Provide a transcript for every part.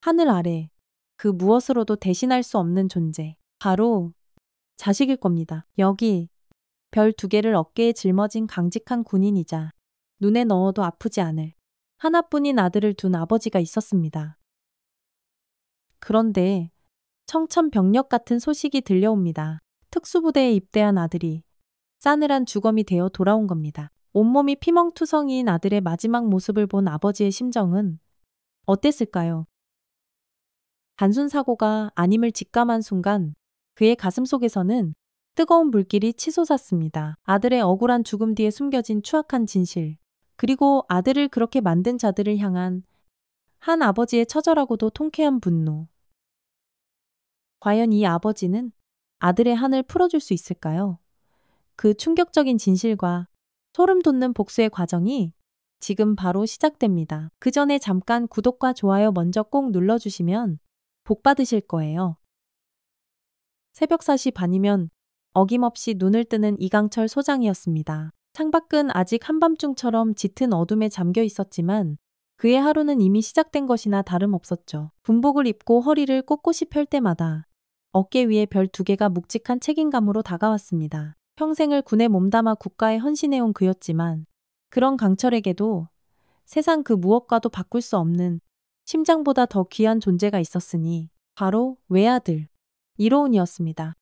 하늘 아래 그 무엇으로도 대신할 수 없는 존재. 바로 자식일 겁니다. 여기 별 2개를 어깨에 짊어진 강직한 군인이자 눈에 넣어도 아프지 않을 하나뿐인 아들을 둔 아버지가 있었습니다. 그런데 청천벽력 같은 소식이 들려옵니다. 특수부대에 입대한 아들이 싸늘한 주검이 되어 돌아온 겁니다. 온몸이 피멍투성이인 아들의 마지막 모습을 본 아버지의 심정은 어땠을까요? 단순 사고가 아님을 직감한 순간 그의 가슴 속에서는 뜨거운 불길이 치솟았습니다. 아들의 억울한 죽음 뒤에 숨겨진 추악한 진실, 그리고 아들을 그렇게 만든 자들을 향한 한 아버지의 처절하고도 통쾌한 분노. 과연 이 아버지는 아들의 한을 풀어줄 수 있을까요? 그 충격적인 진실과 소름 돋는 복수의 과정이 지금 바로 시작됩니다. 그 전에 잠깐 구독과 좋아요 먼저 꼭 눌러주시면 복 받으실 거예요. 새벽 4시 반이면 어김없이 눈을 뜨는 이강철 소장이었습니다. 창밖은 아직 한밤중처럼 짙은 어둠에 잠겨 있었지만 그의 하루는 이미 시작된 것이나 다름없었죠. 군복을 입고 허리를 꼿꼿이 펼 때마다 어깨 위에 별 2개가 묵직한 책임감으로 다가왔습니다. 평생을 군에 몸담아 국가에 헌신해온 그였지만 그런 강철에게도 세상 그 무엇과도 바꿀 수 없는 심장보다 더 귀한 존재가 있었으니 바로 외아들 이로운이었습니다.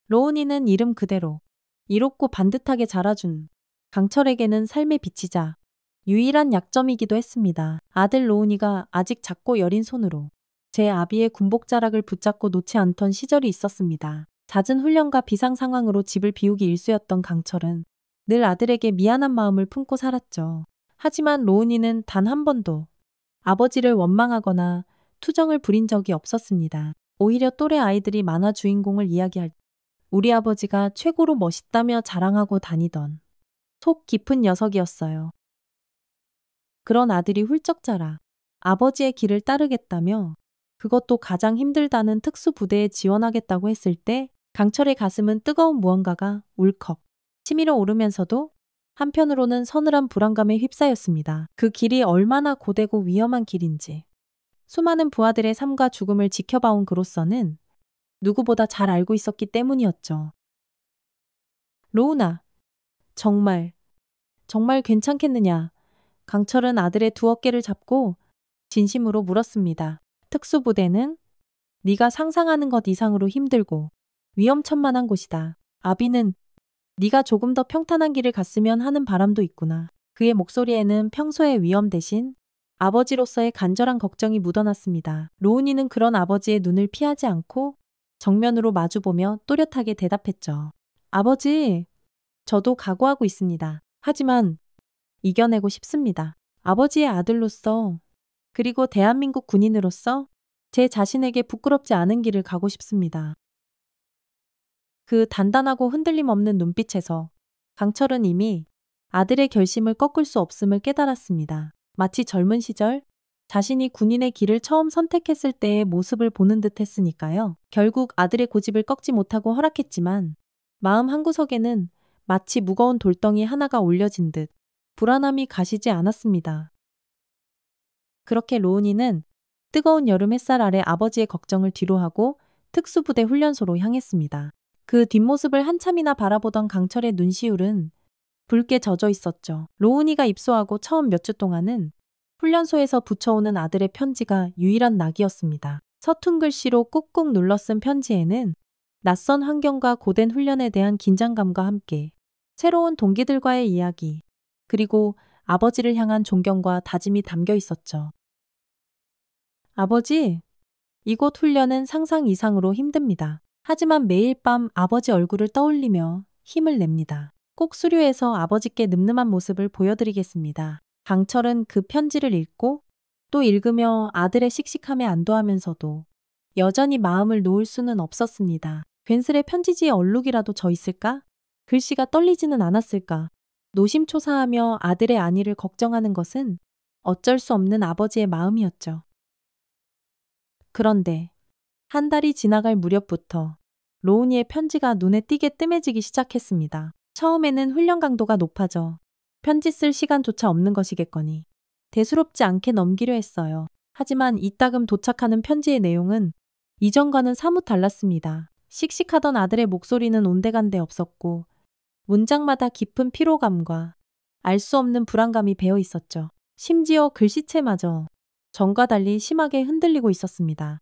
로운이는 이름 그대로 이롭고 반듯하게 자라준 강철에게는 삶의 빛이자 유일한 약점이기도 했습니다. 아들 로운이가 아직 작고 여린 손으로 제 아비의 군복자락을 붙잡고 놓지 않던 시절이 있었습니다. 잦은 훈련과 비상 상황으로 집을 비우기 일쑤였던 강철은 늘 아들에게 미안한 마음을 품고 살았죠. 하지만 로운이는 단 한 번도 아버지를 원망하거나 투정을 부린 적이 없었습니다. 오히려 또래 아이들이 만화 주인공을 이야기할 때 우리 아버지가 최고로 멋있다며 자랑하고 다니던 속 깊은 녀석이었어요. 그런 아들이 훌쩍 자라 아버지의 길을 따르겠다며 그것도 가장 힘들다는 특수부대에 지원하겠다고 했을 때 강철의 가슴은 뜨거운 무언가가 울컥 치밀어 오르면서도 한편으로는 서늘한 불안감에 휩싸였습니다. 그 길이 얼마나 고되고 위험한 길인지 수많은 부하들의 삶과 죽음을 지켜봐온 그로서는 누구보다 잘 알고 있었기 때문이었죠. 로운아, 정말 괜찮겠느냐? 강철은 아들의 두 어깨를 잡고 진심으로 물었습니다. 특수부대는 네가 상상하는 것 이상으로 힘들고 위험천만한 곳이다. 아비는 네가 조금 더 평탄한 길을 갔으면 하는 바람도 있구나. 그의 목소리에는 평소의 위험 대신 아버지로서의 간절한 걱정이 묻어났습니다. 로운이는 그런 아버지의 눈을 피하지 않고 정면으로 마주보며 또렷하게 대답했죠. 아버지, 저도 각오하고 있습니다. 하지만 이겨내고 싶습니다. 아버지의 아들로서 그리고 대한민국 군인으로서 제 자신에게 부끄럽지 않은 길을 가고 싶습니다. 그 단단하고 흔들림 없는 눈빛에서 강철은 이미 아들의 결심을 꺾을 수 없음을 깨달았습니다. 마치 젊은 시절 자신이 군인의 길을 처음 선택했을 때의 모습을 보는 듯 했으니까요. 결국 아들의 고집을 꺾지 못하고 허락했지만 마음 한구석에는 마치 무거운 돌덩이 하나가 올려진 듯 불안함이 가시지 않았습니다. 그렇게 로운이는 뜨거운 여름 햇살 아래 아버지의 걱정을 뒤로하고 특수부대 훈련소로 향했습니다. 그 뒷모습을 한참이나 바라보던 강철의 눈시울은 붉게 젖어 있었죠. 로운이가 입소하고 처음 몇 주 동안은 훈련소에서 붙여오는 아들의 편지가 유일한 낙이었습니다. 서툰 글씨로 꾹꾹 눌러 쓴 편지에는 낯선 환경과 고된 훈련에 대한 긴장감과 함께 새로운 동기들과의 이야기, 그리고 아버지를 향한 존경과 다짐이 담겨 있었죠. 아버지, 이곳 훈련은 상상 이상으로 힘듭니다. 하지만 매일 밤 아버지 얼굴을 떠올리며 힘을 냅니다. 꼭 수료해서 아버지께 늠름한 모습을 보여드리겠습니다. 강철은 그 편지를 읽고 또 읽으며 아들의 씩씩함에 안도하면서도 여전히 마음을 놓을 수는 없었습니다. 괜스레 편지지에 얼룩이라도 져 있을까? 글씨가 떨리지는 않았을까? 노심초사하며 아들의 안위를 걱정하는 것은 어쩔 수 없는 아버지의 마음이었죠. 그런데 한 달이 지나갈 무렵부터 로운이의 편지가 눈에 띄게 뜸해지기 시작했습니다. 처음에는 훈련 강도가 높아져 편지 쓸 시간조차 없는 것이겠거니 대수롭지 않게 넘기려 했어요. 하지만 이따금 도착하는 편지의 내용은 이전과는 사뭇 달랐습니다. 씩씩하던 아들의 목소리는 온데간데 없었고 문장마다 깊은 피로감과 알 수 없는 불안감이 배어 있었죠. 심지어 글씨체마저 전과 달리 심하게 흔들리고 있었습니다.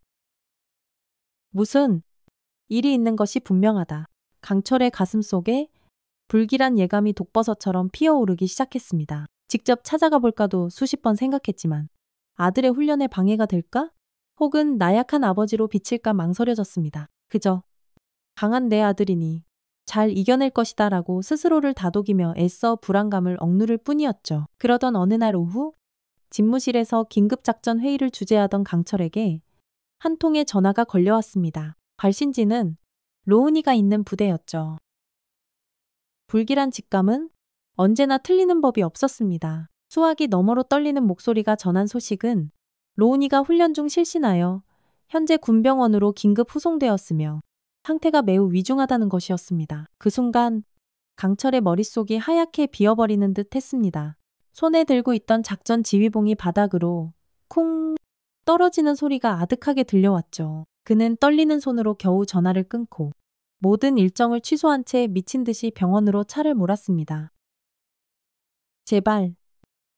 무슨 일이 있는 것이 분명하다. 강철의 가슴 속에 불길한 예감이 독버섯처럼 피어오르기 시작했습니다. 직접 찾아가 볼까도 수십 번 생각했지만 아들의 훈련에 방해가 될까? 혹은 나약한 아버지로 비칠까 망설여졌습니다. 그저 강한 내 아들이니 잘 이겨낼 것이다 라고 스스로를 다독이며 애써 불안감을 억누를 뿐이었죠. 그러던 어느 날 오후 집무실에서 긴급작전 회의를 주재하던 강철에게 한 통의 전화가 걸려왔습니다. 발신지는 로운이가 있는 부대였죠. 불길한 직감은 언제나 틀리는 법이 없었습니다. 수화기 너머로 떨리는 목소리가 전한 소식은 로운이가 훈련 중 실신하여 현재 군병원으로 긴급 후송되었으며 상태가 매우 위중하다는 것이었습니다. 그 순간 강철의 머릿속이 하얗게 비어버리는 듯 했습니다. 손에 들고 있던 작전 지휘봉이 바닥으로 쿵 떨어지는 소리가 아득하게 들려왔죠. 그는 떨리는 손으로 겨우 전화를 끊고 모든 일정을 취소한 채 미친 듯이 병원으로 차를 몰았습니다. 제발,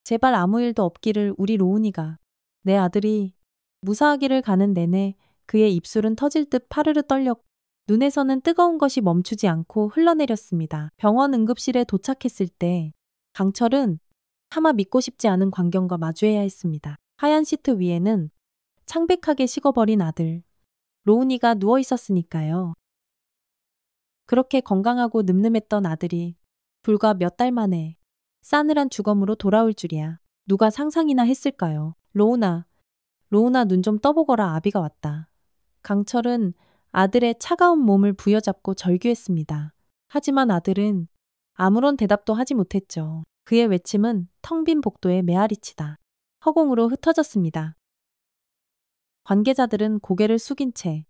제발 아무 일도 없기를. 우리 로운이가. 내 아들이 무사하기를 가는 내내 그의 입술은 터질 듯 파르르 떨렸고 눈에서는 뜨거운 것이 멈추지 않고 흘러내렸습니다. 병원 응급실에 도착했을 때 강철은 차마 믿고 싶지 않은 광경과 마주해야 했습니다. 하얀 시트 위에는 창백하게 식어버린 아들 로운이가 누워 있었으니까요. 그렇게 건강하고 늠름했던 아들이 불과 몇 달 만에 싸늘한 주검으로 돌아올 줄이야. 누가 상상이나 했을까요? 로운아, 로운아 눈 좀 떠보거라. 아비가 왔다. 강철은 아들의 차가운 몸을 부여잡고 절규했습니다. 하지만 아들은 아무런 대답도 하지 못했죠. 그의 외침은 텅 빈 복도의 메아리치다. 허공으로 흩어졌습니다. 관계자들은 고개를 숙인 채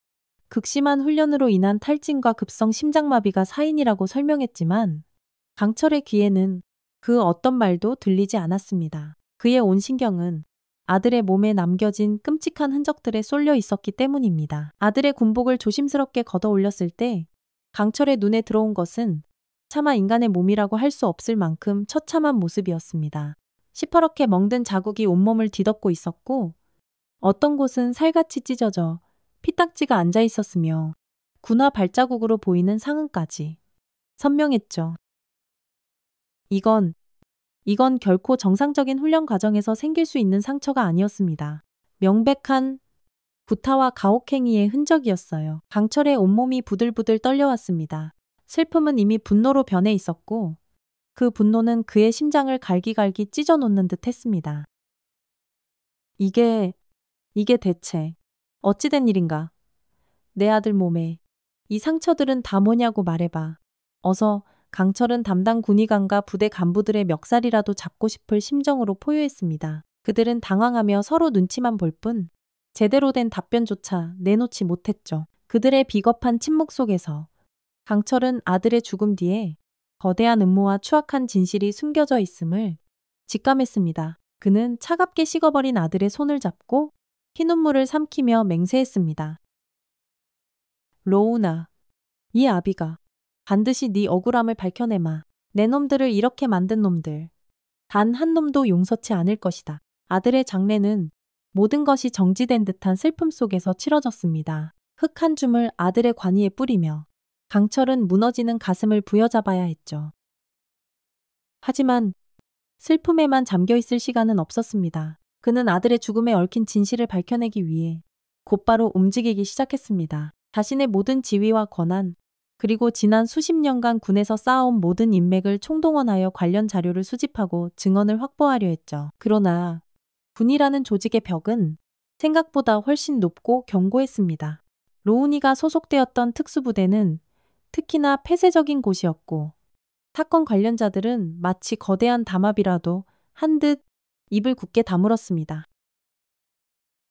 극심한 훈련으로 인한 탈진과 급성 심장마비가 사인이라고 설명했지만 강철의 귀에는 그 어떤 말도 들리지 않았습니다. 그의 온 신경은 아들의 몸에 남겨진 끔찍한 흔적들에 쏠려 있었기 때문입니다. 아들의 군복을 조심스럽게 걷어 올렸을 때 강철의 눈에 들어온 것은 차마 인간의 몸이라고 할 수 없을 만큼 처참한 모습이었습니다. 시퍼렇게 멍든 자국이 온몸을 뒤덮고 있었고 어떤 곳은 살같이 찢어져 피딱지가 앉아 있었으며 군화 발자국으로 보이는 상흔까지 선명했죠. 이건 결코 정상적인 훈련 과정에서 생길 수 있는 상처가 아니었습니다. 명백한 구타와 가혹행위의 흔적이었어요. 강철의 온몸이 부들부들 떨려왔습니다. 슬픔은 이미 분노로 변해 있었고 그 분노는 그의 심장을 갈기갈기 찢어놓는 듯 했습니다. 이게 대체 어찌된 일인가? 내 아들 몸에 이 상처들은 다 뭐냐고 말해봐. 어서. 강철은 담당 군의관과 부대 간부들의 멱살이라도 잡고 싶을 심정으로 포효했습니다. 그들은 당황하며 서로 눈치만 볼 뿐 제대로 된 답변조차 내놓지 못했죠. 그들의 비겁한 침묵 속에서 강철은 아들의 죽음 뒤에 거대한 음모와 추악한 진실이 숨겨져 있음을 직감했습니다. 그는 차갑게 식어버린 아들의 손을 잡고 피눈물을 삼키며 맹세했습니다. 로운아, 이 아비가 반드시 네 억울함을 밝혀내마. 내 놈들을 이렇게 만든 놈들. 단 한 놈도 용서치 않을 것이다. 아들의 장례는 모든 것이 정지된 듯한 슬픔 속에서 치러졌습니다. 흙 한 줌을 아들의 관이에 뿌리며 강철은 무너지는 가슴을 부여잡아야 했죠. 하지만 슬픔에만 잠겨있을 시간은 없었습니다. 그는 아들의 죽음에 얽힌 진실을 밝혀내기 위해 곧바로 움직이기 시작했습니다. 자신의 모든 지위와 권한, 그리고 지난 수십 년간 군에서 쌓아온 모든 인맥을 총동원하여 관련 자료를 수집하고 증언을 확보하려 했죠. 그러나 군이라는 조직의 벽은 생각보다 훨씬 높고 견고했습니다. 로운이가 소속되었던 특수부대는 특히나 폐쇄적인 곳이었고 사건 관련자들은 마치 거대한 담합이라도 한 듯 입을 굳게 다물었습니다.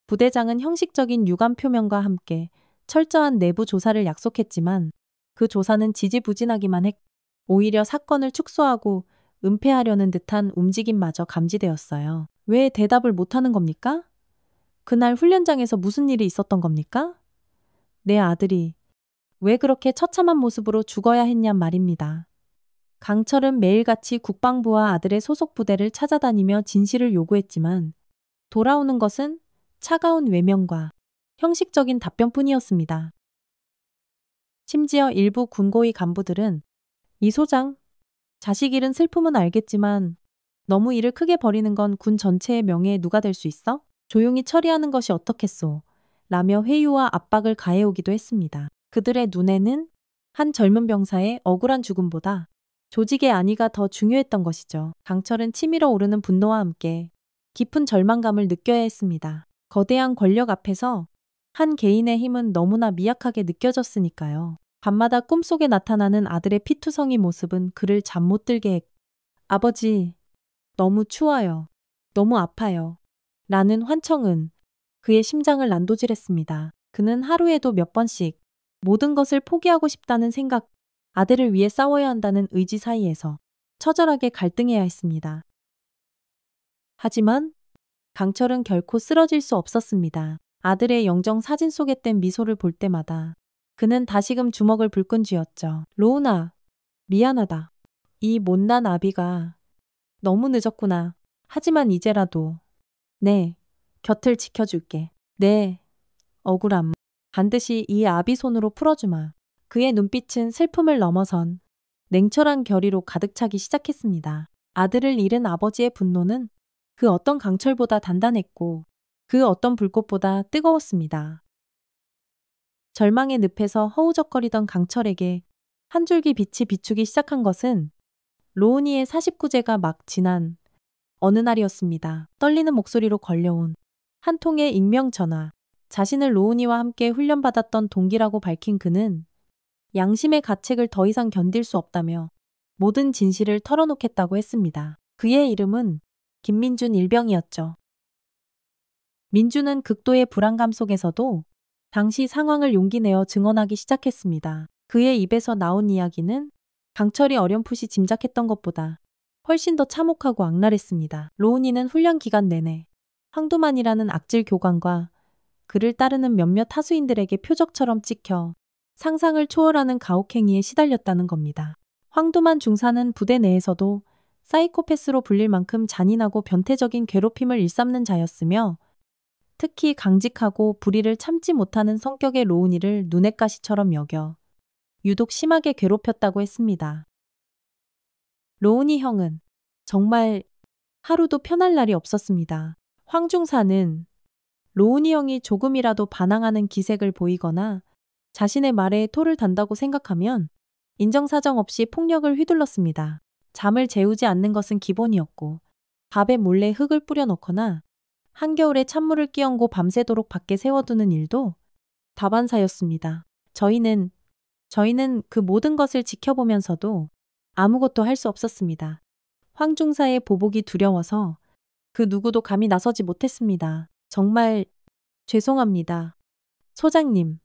부대장은 형식적인 유감 표명과 함께 철저한 내부 조사를 약속했지만 그 조사는 지지부진하기만 했고 오히려 사건을 축소하고 은폐하려는 듯한 움직임마저 감지되었어요. 왜 대답을 못하는 겁니까? 그날 훈련장에서 무슨 일이 있었던 겁니까? 내 아들이 왜 그렇게 처참한 모습으로 죽어야 했냔 말입니다. 강철은 매일같이 국방부와 아들의 소속 부대를 찾아다니며 진실을 요구했지만 돌아오는 것은 차가운 외면과 형식적인 답변뿐이었습니다. 심지어 일부 군고위 간부들은 이 소장, 자식 잃은 슬픔은 알겠지만 너무 일을 크게 벌이는 건 군 전체의 명예에 누가 될 수 있어? 조용히 처리하는 것이 어떻겠소? 라며 회유와 압박을 가해오기도 했습니다. 그들의 눈에는 한 젊은 병사의 억울한 죽음보다 조직의 안위가 더 중요했던 것이죠. 강철은 치밀어 오르는 분노와 함께 깊은 절망감을 느껴야 했습니다. 거대한 권력 앞에서 한 개인의 힘은 너무나 미약하게 느껴졌으니까요. 밤마다 꿈속에 나타나는 아들의 피투성이 모습은 그를 잠 못 들게 했고, 아버지, 너무 추워요. 너무 아파요. 라는 환청은 그의 심장을 난도질했습니다. 그는 하루에도 몇 번씩 모든 것을 포기하고 싶다는 생각, 아들을 위해 싸워야 한다는 의지 사이에서 처절하게 갈등해야 했습니다. 하지만 강철은 결코 쓰러질 수 없었습니다. 아들의 영정 사진 속에 뗀 미소를 볼 때마다 그는 다시금 주먹을 불끈 쥐었죠. 로운아, 미안하다. 이 못난 아비가 너무 늦었구나. 하지만 이제라도 네, 곁을 지켜줄게. 네, 억울함. 반드시 이 아비 손으로 풀어주마. 그의 눈빛은 슬픔을 넘어선 냉철한 결의로 가득 차기 시작했습니다. 아들을 잃은 아버지의 분노는 그 어떤 강철보다 단단했고 그 어떤 불꽃보다 뜨거웠습니다. 절망의 늪에서 허우적거리던 강철에게 한 줄기 빛이 비추기 시작한 것은 로우니의 49제가 막 지난 어느 날이었습니다. 떨리는 목소리로 걸려온 한 통의 익명 전화. 자신을 로우니와 함께 훈련받았던 동기라고 밝힌 그는 양심의 가책을 더 이상 견딜 수 없다며 모든 진실을 털어놓겠다고 했습니다. 그의 이름은 김민준 일병이었죠. 민준은 극도의 불안감 속에서도 당시 상황을 용기 내어 증언하기 시작했습니다. 그의 입에서 나온 이야기는 강철이 어렴풋이 짐작했던 것보다 훨씬 더 참혹하고 악랄했습니다. 로운이는 훈련 기간 내내 황두만이라는 악질 교관과 그를 따르는 몇몇 하수인들에게 표적처럼 찍혀 상상을 초월하는 가혹행위에 시달렸다는 겁니다. 황두만 중사는 부대 내에서도 사이코패스로 불릴 만큼 잔인하고 변태적인 괴롭힘을 일삼는 자였으며 특히 강직하고 불의를 참지 못하는 성격의 로운이를 눈엣 가시처럼 여겨 유독 심하게 괴롭혔다고 했습니다. 로운이 형은 정말 하루도 편할 날이 없었습니다. 황 중사는 로운이 형이 조금이라도 반항하는 기색을 보이거나 자신의 말에 토를 단다고 생각하면 인정사정 없이 폭력을 휘둘렀습니다. 잠을 재우지 않는 것은 기본이었고 밥에 몰래 흙을 뿌려 넣거나 한겨울에 찬물을 끼얹고 밤새도록 밖에 세워두는 일도 다반사였습니다. 저희는 그 모든 것을 지켜보면서도 아무것도 할 수 없었습니다. 황 중사의 보복이 두려워서 그 누구도 감히 나서지 못했습니다. 정말 죄송합니다. 소장님.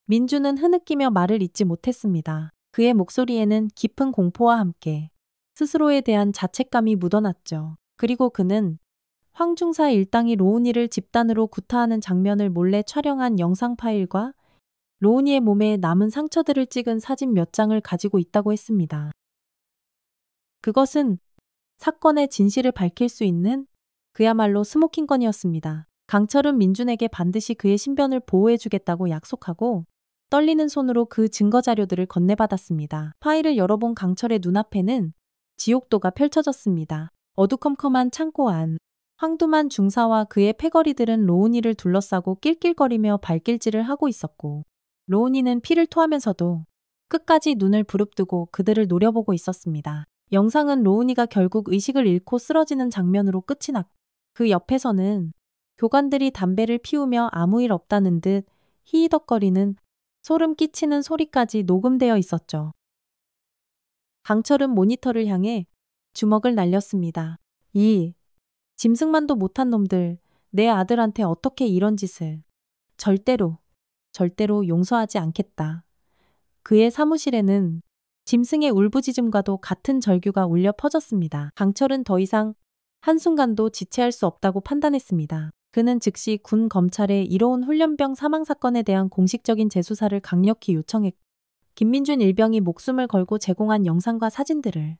민주는 흐느끼며 말을 잇지 못했습니다. 그의 목소리에는 깊은 공포와 함께 스스로에 대한 자책감이 묻어났죠. 그리고 그는 황 중사 일당이 로운이를 집단으로 구타하는 장면을 몰래 촬영한 영상 파일과 로운이의 몸에 남은 상처들을 찍은 사진 몇 장을 가지고 있다고 했습니다. 그것은 사건의 진실을 밝힐 수 있는 그야말로 스모킹건이었습니다. 강철은 민준에게 반드시 그의 신변을 보호해주겠다고 약속하고 떨리는 손으로 그 증거 자료들을 건네받았습니다. 파일을 열어본 강철의 눈앞에는 지옥도가 펼쳐졌습니다. 어두컴컴한 창고 안, 황두만 중사와 그의 패거리들은 로운이를 둘러싸고 낄낄거리며 발길질을 하고 있었고 로운이는 피를 토하면서도 끝까지 눈을 부릅뜨고 그들을 노려보고 있었습니다. 영상은 로운이가 결국 의식을 잃고 쓰러지는 장면으로 끝이 났고 그 옆에서는 교관들이 담배를 피우며 아무 일 없다는 듯 히히덕거리는 소름 끼치는 소리까지 녹음되어 있었죠. 강철은 모니터를 향해 주먹을 날렸습니다. 이 짐승만도 못한 놈들, 내 아들한테 어떻게 이런 짓을. 절대로 용서하지 않겠다. 그의 사무실에는 짐승의 울부짖음과도 같은 절규가 울려 퍼졌습니다. 강철은 더 이상 한순간도 지체할 수 없다고 판단했습니다. 그는 즉시 군 검찰에 이로운 훈련병 사망 사건에 대한 공식적인 재수사를 강력히 요청했고 김민준 일병이 목숨을 걸고 제공한 영상과 사진들을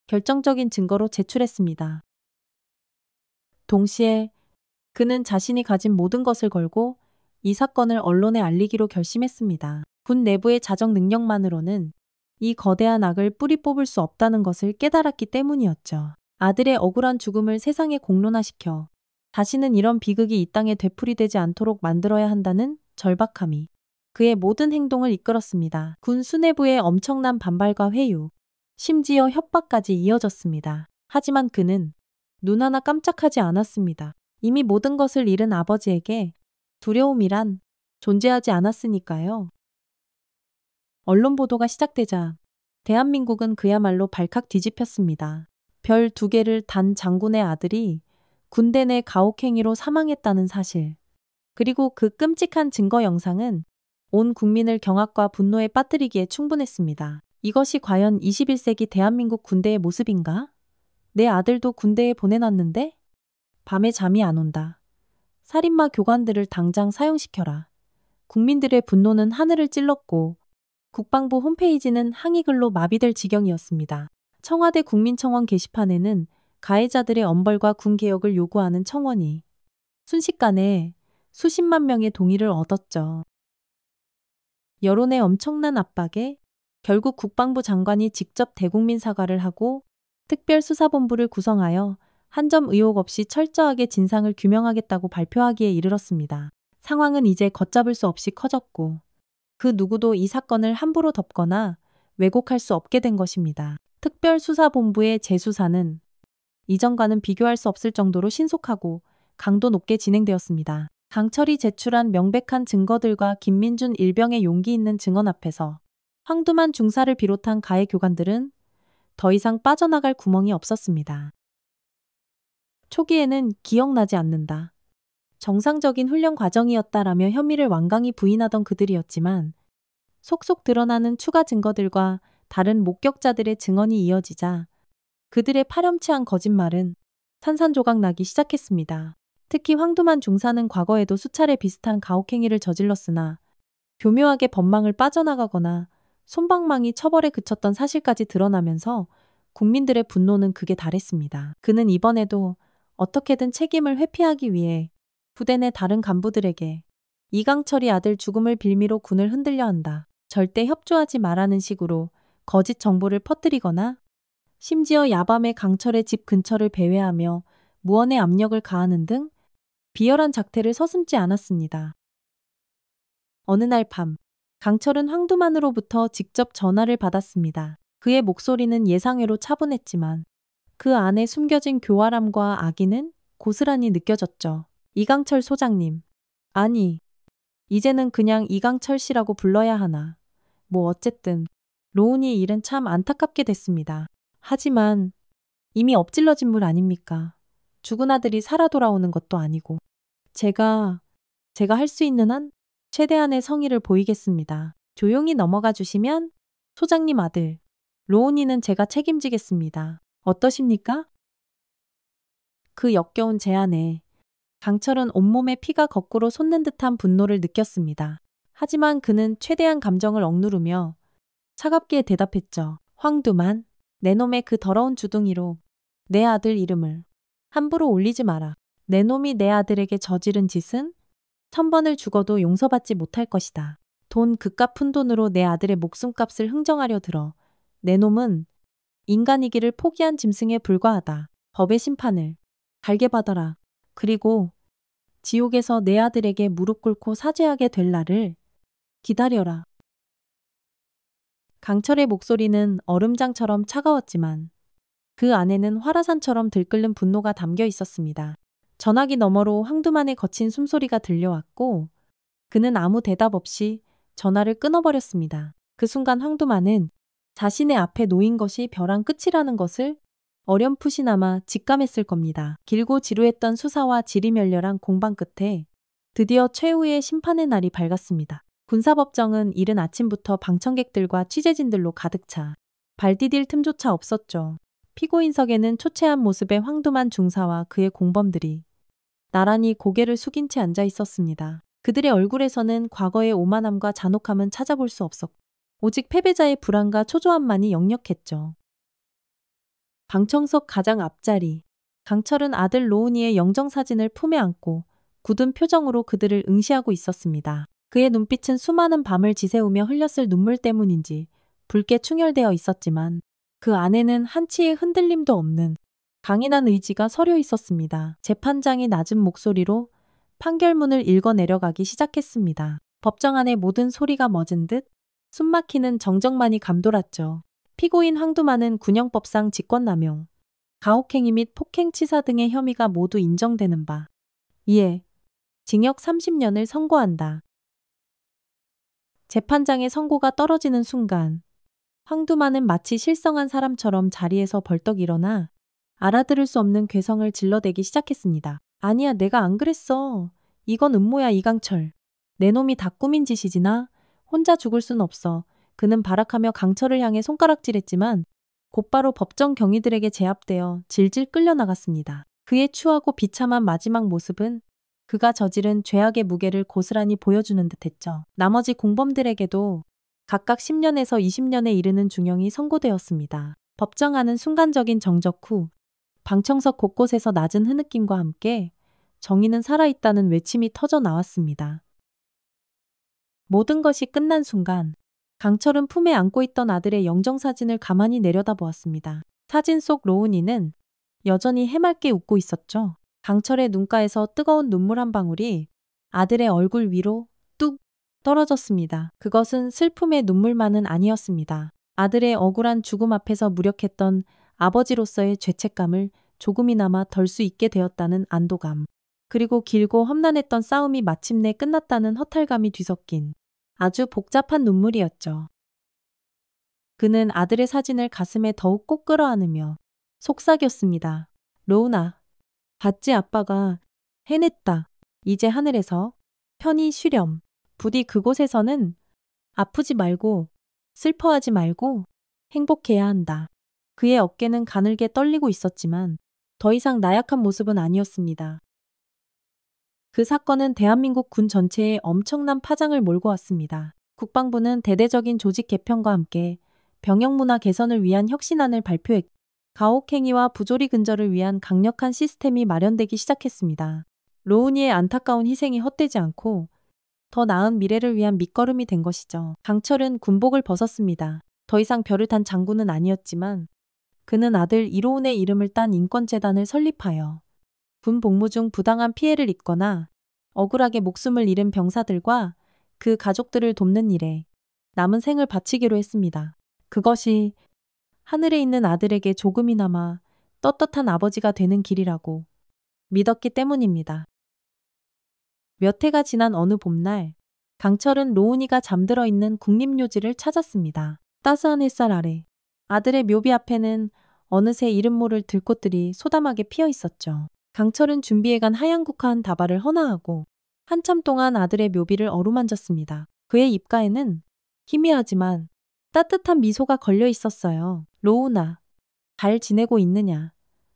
결정적인 증거로 제출했습니다. 동시에 그는 자신이 가진 모든 것을 걸고 이 사건을 언론에 알리기로 결심했습니다. 군 내부의 자정 능력만으로는 이 거대한 악을 뿌리 뽑을 수 없다는 것을 깨달았기 때문이었죠. 아들의 억울한 죽음을 세상에 공론화시켜 다시는 이런 비극이 이 땅에 되풀이되지 않도록 만들어야 한다는 절박함이 그의 모든 행동을 이끌었습니다. 군 수뇌부의 엄청난 반발과 회유, 심지어 협박까지 이어졌습니다. 하지만 그는 눈 하나 깜짝하지 않았습니다. 이미 모든 것을 잃은 아버지에게 두려움이란 존재하지 않았으니까요. 언론 보도가 시작되자 대한민국은 그야말로 발칵 뒤집혔습니다. 별 2개를 단 장군의 아들이 군대 내 가혹행위로 사망했다는 사실. 그리고 그 끔찍한 증거 영상은 온 국민을 경악과 분노에 빠뜨리기에 충분했습니다. 이것이 과연 21세기 대한민국 군대의 모습인가? 내 아들도 군대에 보내놨는데? 밤에 잠이 안 온다. 살인마 교관들을 당장 사형시켜라. 국민들의 분노는 하늘을 찔렀고 국방부 홈페이지는 항의글로 마비될 지경이었습니다. 청와대 국민청원 게시판에는 가해자들의 엄벌과 군개혁을 요구하는 청원이 순식간에 수십만 명의 동의를 얻었죠. 여론의 엄청난 압박에 결국 국방부 장관이 직접 대국민 사과를 하고 특별수사본부를 구성하여 한 점 의혹 없이 철저하게 진상을 규명하겠다고 발표하기에 이르렀습니다. 상황은 이제 걷잡을 수 없이 커졌고 그 누구도 이 사건을 함부로 덮거나 왜곡할 수 없게 된 것입니다. 특별수사본부의 재수사는 이전과는 비교할 수 없을 정도로 신속하고 강도 높게 진행되었습니다. 강철이 제출한 명백한 증거들과 김민준 일병의 용기 있는 증언 앞에서 황두만 중사를 비롯한 가해 교관들은 더 이상 빠져나갈 구멍이 없었습니다. 초기에는 기억나지 않는다. 정상적인 훈련 과정이었다라며 혐의를 완강히 부인하던 그들이었지만 속속 드러나는 추가 증거들과 다른 목격자들의 증언이 이어지자 그들의 파렴치한 거짓말은 산산조각 나기 시작했습니다. 특히 황두만 중사는 과거에도 수차례 비슷한 가혹행위를 저질렀으나 교묘하게 법망을 빠져나가거나 솜방망이 처벌에 그쳤던 사실까지 드러나면서 국민들의 분노는 극에 달했습니다. 그는 이번에도 어떻게든 책임을 회피하기 위해 부대 내 다른 간부들에게 이강철이 아들 죽음을 빌미로 군을 흔들려 한다. 절대 협조하지 말라는 식으로 거짓 정보를 퍼뜨리거나 심지어 야밤에 강철의 집 근처를 배회하며 무언의 압력을 가하는 등 비열한 작태를 서슴지 않았습니다. 어느 날 밤, 강철은 황두만으로부터 직접 전화를 받았습니다. 그의 목소리는 예상외로 차분했지만 그 안에 숨겨진 교활함과 악의는 고스란히 느껴졌죠. 이강철 소장님. 아니, 이제는 그냥 이강철 씨라고 불러야 하나. 뭐 어쨌든 로운이 일은 참 안타깝게 됐습니다. 하지만 이미 엎질러진 물 아닙니까? 죽은 아들이 살아 돌아오는 것도 아니고. 제가 할 수 있는 한 최대한의 성의를 보이겠습니다. 조용히 넘어가 주시면 소장님 아들, 로운이는 제가 책임지겠습니다. 어떠십니까? 그 역겨운 제안에 강철은 온몸에 피가 거꾸로 솟는 듯한 분노를 느꼈습니다. 하지만 그는 최대한 감정을 억누르며 차갑게 대답했죠. 황두만, 내 놈의 그 더러운 주둥이로 내 아들 이름을 함부로 올리지 마라. 내 놈이 내 아들에게 저지른 짓은 1000번을 죽어도 용서받지 못할 것이다. 돈 그깟 푼돈으로 내 아들의 목숨값을 흥정하려 들어 내 놈은 인간이기를 포기한 짐승에 불과하다. 법의 심판을 달게 받아라. 그리고 지옥에서 내 아들에게 무릎 꿇고 사죄하게 될 날을 기다려라. 강철의 목소리는 얼음장처럼 차가웠지만 그 안에는 화라산처럼 들끓는 분노가 담겨 있었습니다. 전화기 너머로 황두만의 거친 숨소리가 들려왔고 그는 아무 대답 없이 전화를 끊어버렸습니다. 그 순간 황두만은 자신의 앞에 놓인 것이 벼랑 끝이라는 것을 어렴풋이나마 직감했을 겁니다. 길고 지루했던 수사와 지리멸렬한 공방 끝에 드디어 최후의 심판의 날이 밝았습니다. 군사법정은 이른 아침부터 방청객들과 취재진들로 가득 차 발 디딜 틈조차 없었죠. 피고인석에는 초췌한 모습의 황두만 중사와 그의 공범들이 나란히 고개를 숙인 채 앉아 있었습니다. 그들의 얼굴에서는 과거의 오만함과 잔혹함은 찾아볼 수 없었고 오직 패배자의 불안과 초조함만이 역력했죠. 방청석 가장 앞자리. 강철은 아들 로운이의 영정사진을 품에 안고 굳은 표정으로 그들을 응시하고 있었습니다. 그의 눈빛은 수많은 밤을 지새우며 흘렸을 눈물 때문인지 붉게 충혈되어 있었지만 그 안에는 한치의 흔들림도 없는 강인한 의지가 서려 있었습니다. 재판장이 낮은 목소리로 판결문을 읽어 내려가기 시작했습니다. 법정 안의 모든 소리가 멎은 듯 숨막히는 정적만이 감돌았죠. 피고인 황두만은 군형법상 직권남용, 가혹행위 및 폭행치사 등의 혐의가 모두 인정되는 바 이에 징역 30년을 선고한다. 재판장의 선고가 떨어지는 순간 황두만은 마치 실성한 사람처럼 자리에서 벌떡 일어나 알아들을 수 없는 괴성을 질러대기 시작했습니다. 아니야, 내가 안 그랬어. 이건 음모야, 이강철. 내 놈이 다 꾸민 짓이지나 혼자 죽을 순 없어. 그는 발악하며 강철을 향해 손가락질했지만 곧바로 법정 경위들에게 제압되어 질질 끌려나갔습니다. 그의 추하고 비참한 마지막 모습은 그가 저지른 죄악의 무게를 고스란히 보여주는 듯했죠. 나머지 공범들에게도 각각 10년에서 20년에 이르는 중형이 선고되었습니다. 법정 안은 순간적인 정적 후 방청석 곳곳에서 낮은 흐느낌과 함께 정의는 살아있다는 외침이 터져 나왔습니다. 모든 것이 끝난 순간 강철은 품에 안고 있던 아들의 영정사진을 가만히 내려다보았습니다. 사진 속 로운이는 여전히 해맑게 웃고 있었죠. 강철의 눈가에서 뜨거운 눈물 한 방울이 아들의 얼굴 위로 뚝 떨어졌습니다. 그것은 슬픔의 눈물만은 아니었습니다. 아들의 억울한 죽음 앞에서 무력했던 아버지로서의 죄책감을 조금이나마 덜 수 있게 되었다는 안도감, 그리고 길고 험난했던 싸움이 마침내 끝났다는 허탈감이 뒤섞인 아주 복잡한 눈물이었죠. 그는 아들의 사진을 가슴에 더욱 꼭 끌어안으며 속삭였습니다. 로운아, 봤지, 아빠가 해냈다. 이제 하늘에서 편히 쉬렴. 부디 그곳에서는 아프지 말고 슬퍼하지 말고 행복해야 한다. 그의 어깨는 가늘게 떨리고 있었지만 더 이상 나약한 모습은 아니었습니다. 그 사건은 대한민국 군 전체에 엄청난 파장을 몰고 왔습니다. 국방부는 대대적인 조직 개편과 함께 병역 문화 개선을 위한 혁신안을 발표했고 가혹행위와 부조리 근절을 위한 강력한 시스템이 마련되기 시작했습니다. 로운이의 안타까운 희생이 헛되지 않고 더 나은 미래를 위한 밑거름이 된 것이죠. 강철은 군복을 벗었습니다. 더 이상 별을 탄 장군은 아니었지만 그는 아들 이로운의 이름을 딴 인권재단을 설립하여 군 복무 중 부당한 피해를 입거나 억울하게 목숨을 잃은 병사들과 그 가족들을 돕는 일에 남은 생을 바치기로 했습니다. 그것이 하늘에 있는 아들에게 조금이나마 떳떳한 아버지가 되는 길이라고 믿었기 때문입니다. 몇 해가 지난 어느 봄날, 강철은 로운이가 잠들어 있는 국립묘지를 찾았습니다. 따스한 햇살 아래 아들의 묘비 앞에는 어느새 이름 모를 들꽃들이 소담하게 피어 있었죠. 강철은 준비해간 하얀 국화한 다발을 헌화하고 한참 동안 아들의 묘비를 어루만졌습니다. 그의 입가에는 희미하지만 따뜻한 미소가 걸려 있었어요. 로운아, 잘 지내고 있느냐?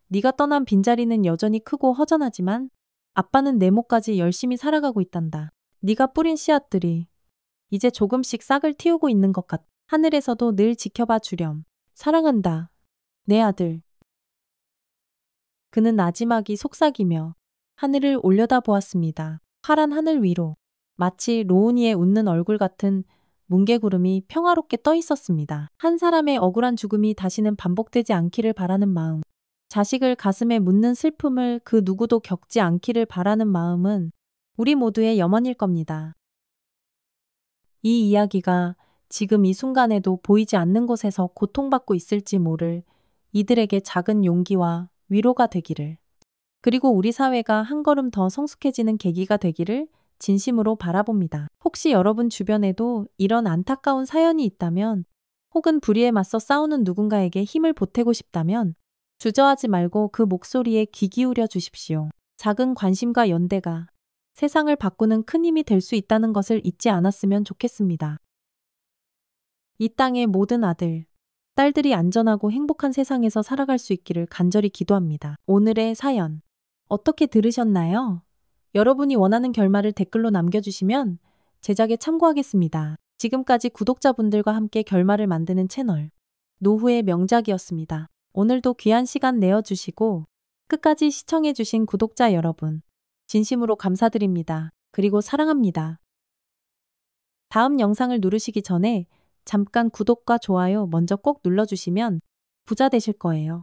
네가 떠난 빈자리는 여전히 크고 허전하지만 아빠는 내 몫까지 열심히 살아가고 있단다. 네가 뿌린 씨앗들이 이제 조금씩 싹을 틔우고 있는 것 같아. 하늘에서도 늘 지켜봐 주렴. 사랑한다. 내 아들. 그는 나지막이 속삭이며 하늘을 올려다보았습니다. 파란 하늘 위로 마치 로운이의 웃는 얼굴 같은 뭉게구름이 평화롭게 떠 있었습니다. 한 사람의 억울한 죽음이 다시는 반복되지 않기를 바라는 마음, 자식을 가슴에 묻는 슬픔을 그 누구도 겪지 않기를 바라는 마음은 우리 모두의 염원일 겁니다. 이 이야기가 지금 이 순간에도 보이지 않는 곳에서 고통받고 있을지 모를 이들에게 작은 용기와 위로가 되기를, 그리고 우리 사회가 한 걸음 더 성숙해지는 계기가 되기를 진심으로 바라봅니다. 혹시 여러분 주변에도 이런 안타까운 사연이 있다면, 혹은 불의에 맞서 싸우는 누군가에게 힘을 보태고 싶다면 주저하지 말고 그 목소리에 귀 기울여 주십시오. 작은 관심과 연대가 세상을 바꾸는 큰 힘이 될 수 있다는 것을 잊지 않았으면 좋겠습니다. 이 땅의 모든 아들, 딸들이 안전하고 행복한 세상에서 살아갈 수 있기를 간절히 기도합니다. 오늘의 사연. 어떻게 들으셨나요? 여러분이 원하는 결말을 댓글로 남겨주시면 제작에 참고하겠습니다. 지금까지 구독자분들과 함께 결말을 만드는 채널 노후의 명작이었습니다. 오늘도 귀한 시간 내어주시고 끝까지 시청해주신 구독자 여러분 진심으로 감사드립니다. 그리고 사랑합니다. 다음 영상을 누르시기 전에 잠깐 구독과 좋아요 먼저 꼭 눌러주시면 부자 되실 거예요.